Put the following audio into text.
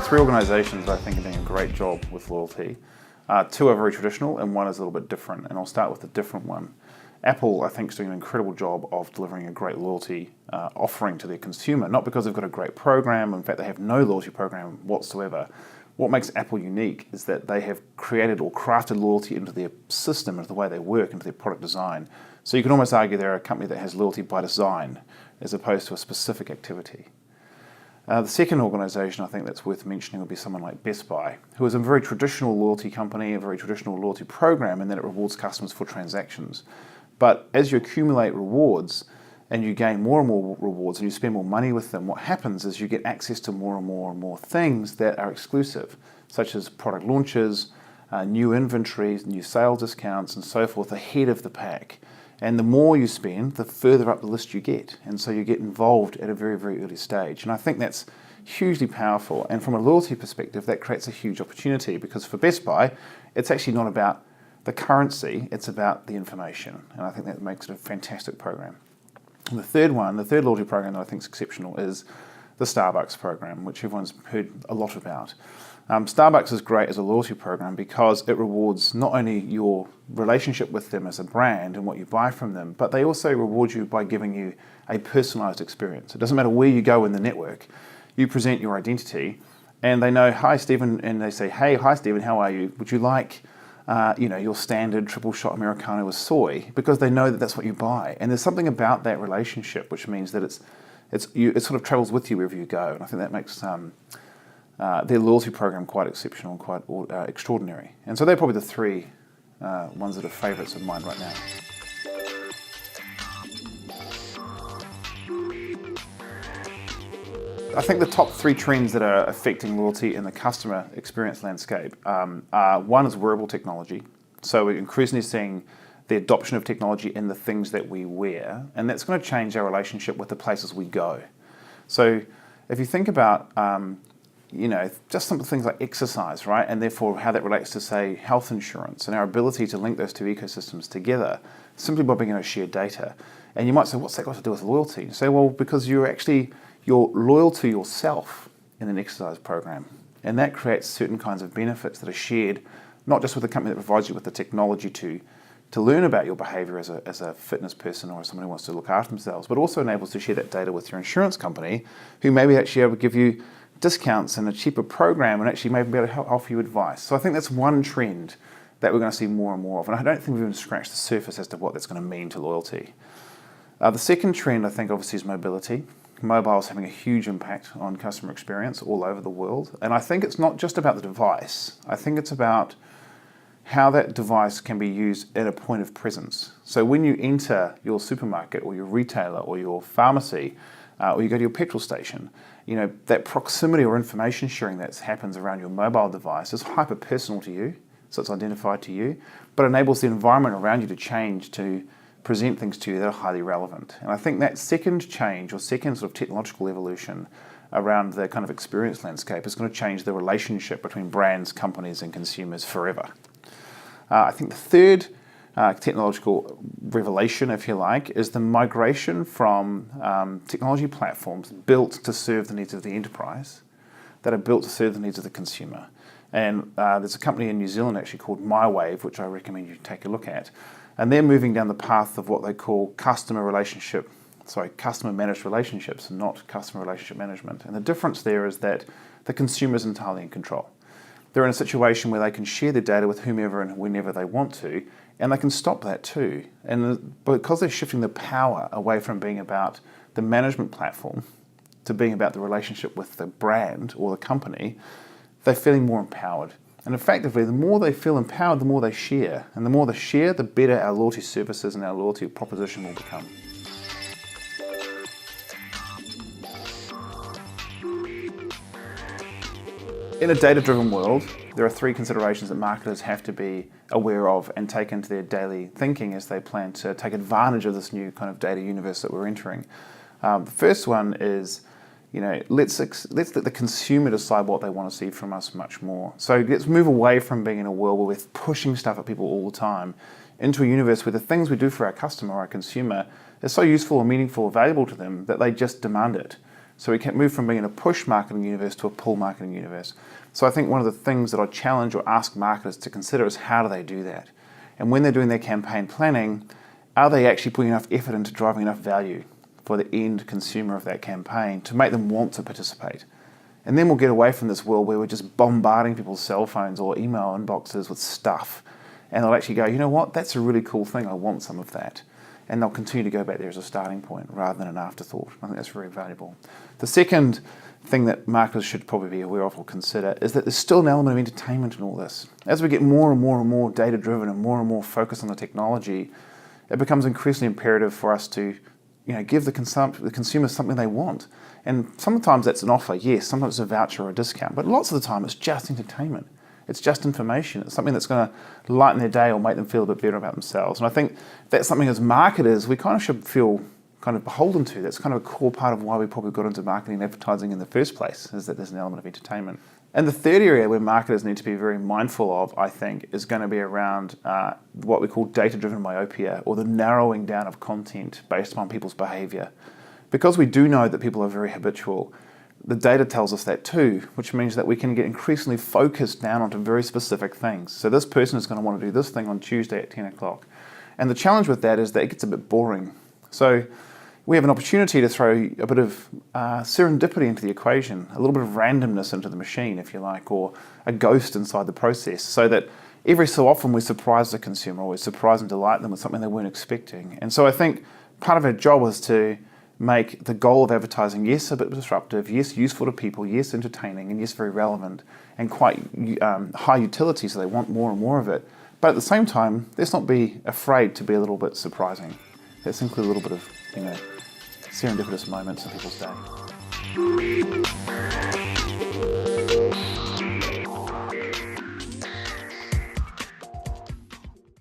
three organisations that I think are doing a great job with loyalty. Two are very traditional and one is a little bit different, and I'll start with the different one. Apple, I think, is doing an incredible job of delivering a great loyalty offering to their consumer, not because they've got a great program. In fact, they have no loyalty program whatsoever. What makes Apple unique is that they have created or crafted loyalty into their system, into the way they work, into their product design. So you can almost argue they're a company that has loyalty by design as opposed to a specific activity. The second organisation I think that's worth mentioning would be someone like Best Buy, who is a very traditional loyalty company, a very traditional loyalty program, and that it rewards customers for transactions. But as you accumulate rewards and you gain more and more rewards and you spend more money with them, what happens is you get access to more and more and more things that are exclusive, such as product launches, new inventories, new sales discounts, and so forth ahead of the pack. And the more you spend, the further up the list you get. And so you get involved at a very, very early stage. And I think that's hugely powerful. And from a loyalty perspective, that creates a huge opportunity, because for Best Buy, it's actually not about the currency, it's about the information. And I think that makes it a fantastic program. And the third loyalty program that I think is exceptional is the Starbucks program, which everyone's heard a lot about. Starbucks is great as a loyalty program because it rewards not only your relationship with them as a brand and what you buy from them, but they also reward you by giving you a personalized experience. It doesn't matter where you go in the network, you present your identity and they know, hi Stephen, and they say, hey, hi Stephen, how are you? Would you like your standard triple shot Americano with soy? Because they know that that's what you buy. And there's something about that relationship which means that it sort of travels with you wherever you go. And I think that makes their loyalty program quite exceptional and quite extraordinary. And so they're probably the three ones that are favourites of mine right now. I think the top three trends that are affecting loyalty in the customer experience landscape are, one is wearable technology. So we're increasingly seeing the adoption of technology in the things that we wear, and that's going to change our relationship with the places we go. So if you think about just some things like exercise, right? And therefore how that relates to, say, health insurance and our ability to link those two ecosystems together simply by being able to share data. And you might say, what's that got to do with loyalty? You say, well, because you're loyal to yourself in an exercise program. And that creates certain kinds of benefits that are shared, not just with the company that provides you with the technology to learn about your behavior as a fitness person or as someone who wants to look after themselves, but also enables to share that data with your insurance company, who may be actually able to give you discounts and a cheaper program and actually maybe be able to offer you advice. So I think that's one trend that we're going to see more and more of, and I don't think we've even scratched the surface as to what that's going to mean to loyalty. The second trend, I think, obviously is mobility. Mobile is having a huge impact on customer experience all over the world, and I think it's not just about the device. I think it's about how that device can be used at a point of presence. So when you enter your supermarket or your retailer or your pharmacy, or you go to your petrol station, that proximity or information sharing that happens around your mobile device is hyper personal to you, so it's identified to you, but enables the environment around you to change to present things to you that are highly relevant. And I think that second change or second sort of technological evolution around the kind of experience landscape is going to change the relationship between brands, companies, and consumers forever. I think the third technological revelation, if you like, is the migration from technology platforms built to serve the needs of the enterprise that are built to serve the needs of the consumer. And there's a company in New Zealand actually called MyWave, which I recommend you take a look at. And they're moving down the path of what they call customer managed relationships, and not customer relationship management. And the difference there is that the consumer is entirely in control. They're in a situation where they can share their data with whomever and whenever they want to, and they can stop that too. And because they're shifting the power away from being about the management platform to being about the relationship with the brand or the company, they're feeling more empowered. And effectively, the more they feel empowered, the more they share. And the more they share, the better our loyalty services and our loyalty proposition will become. In a data-driven world, there are three considerations that marketers have to be aware of and take into their daily thinking as they plan to take advantage of this new kind of data universe that we're entering. The first one is, let's let the consumer decide what they want to see from us much more. So let's move away from being in a world where we're pushing stuff at people all the time into a universe where the things we do for our customer or our consumer is so useful or meaningful or valuable to them that they just demand it. So we can move from being in a push marketing universe to a pull marketing universe. So I think one of the things that I challenge or ask marketers to consider is how do they do that? And when they're doing their campaign planning, are they actually putting enough effort into driving enough value for the end consumer of that campaign to make them want to participate? And then we'll get away from this world where we're just bombarding people's cell phones or email inboxes with stuff. And they'll actually go, you know what, that's a really cool thing, I want some of that. And they'll continue to go back there as a starting point rather than an afterthought. I think that's very valuable. The second thing that marketers should probably be aware of or consider is that there's still an element of entertainment in all this. As we get more and more data-driven and more focused on the technology, it becomes increasingly imperative for us to give the consumer something they want. And sometimes that's an offer, yes, sometimes it's a voucher or a discount, but lots of the time it's just entertainment. It's just information. It's something that's going to lighten their day or make them feel a bit better about themselves. And I think that's something as marketers we kind of should feel kind of beholden to. That's kind of a core part of why we probably got into marketing and advertising in the first place, is that there's an element of entertainment. And the third area where marketers need to be very mindful of, I think, is going to be around what we call data-driven myopia, or the narrowing down of content based upon people's behavior. Because we do know that people are very habitual, the data tells us that too, which means that we can get increasingly focused down onto very specific things. So this person is going to want to do this thing on Tuesday at 10 o'clock. And the challenge with that is that it gets a bit boring. So we have an opportunity to throw a bit of serendipity into the equation, a little bit of randomness into the machine, if you like, or a ghost inside the process, so that every so often we surprise the consumer, or we surprise and delight them with something they weren't expecting. And so I think part of our job is to make the goal of advertising, yes, a bit disruptive, yes, useful to people, yes, entertaining, and yes, very relevant, and quite high utility, so they want more and more of it. But at the same time, let's not be afraid to be a little bit surprising. Let's include a little bit of, serendipitous moments in people's day.